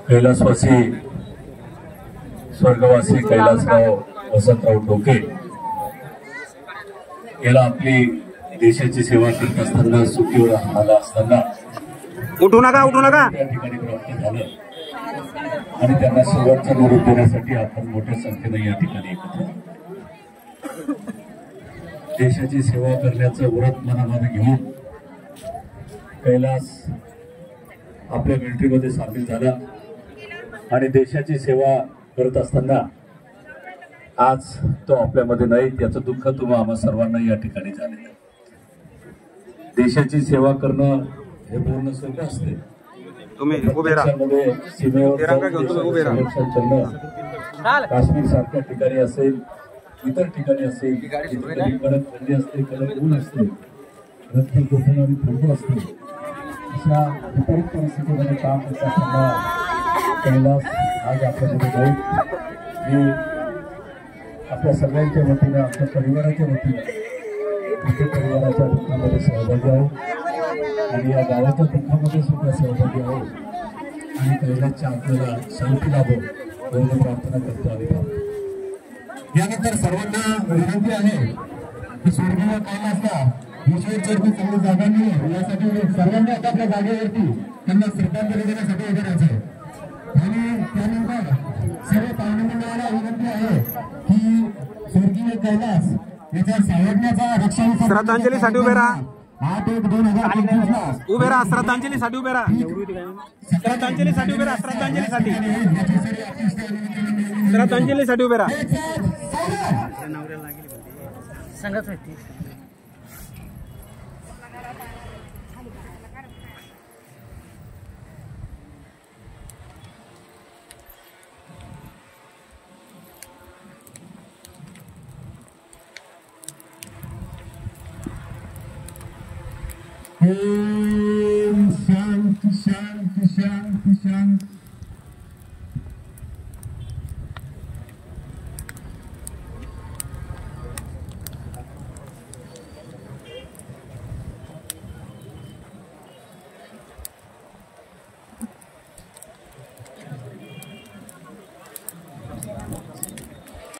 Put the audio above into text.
कैलासवासी स्वर्गवासी कैलासराव वसंतराव टोके याला आपली देशाची सेवा करत असताना सुखीवर आला असताना उठू नका त्या ठिकाणी प्राप्त झालं आणि त्यांना शेवटचा निरोप देण्यासाठी आपण मोठ्या संख्येने या ठिकाणी एकत्र देशाची सेवा करण्याचं व्रत मनामध्ये घेऊन कैलास आपल्या मिलिटरीमध्ये सामील झाला आणि देशाची सेवा करत असताना आज तो आपल्यामध्ये नाही, त्याचं दुःख तुम्हा आम्हा सर्वांना या ठिकाणी झाले. देशाची सेवा करणं हे पूर्ण सोपं असते. सीमेवर काश्मीर सारख्या ठिकाणी असेल, इतर ठिकाणी असेल, कडक थंडी असते, कडक ऊन असते, रक्त कोसळणारी थंडी असते, अशा विपरीत परिस्थितीमध्ये काम करत असताना कैलास आज आपल्यामध्ये जाईल. मी आपल्या सगळ्यांच्या वतीनं, आपल्या परिवाराच्या वतीनं आपल्या परिवाराच्या दुःखामध्ये सहभागी आहोत आणि या गावाच्या दुःखामध्ये सुद्धा सहभागी आहोत आणि कैलासच्या आपल्याला शांती लाभो एवढी प्रार्थना करतो आणि यानंतर सर्वांना विनंती आहे की स्वर्गीय कैलासला ईश्वरचरणी चांगली जागा मिळेल यासाठी सर्वांनी आपापल्या जागेवरती त्यांना श्रद्धांजली देण्यासाठी उभे राहायचे आणि त्यानंतर सर्व पाहुण्यांना विनंती आहे की स्वर्गीय कैलास याच्या सावरण्याचा रक्षण श्रद्धांजलीसाठी उभे राहा. 8/1/2025 उभे राहा. श्रद्धांजलीसाठी उभे राहा. श्रद्धांजलीसाठी उभे राहा. श्रद्धांजलीसाठी उभे राहा. सांगत होती शांती शांती शांती शांती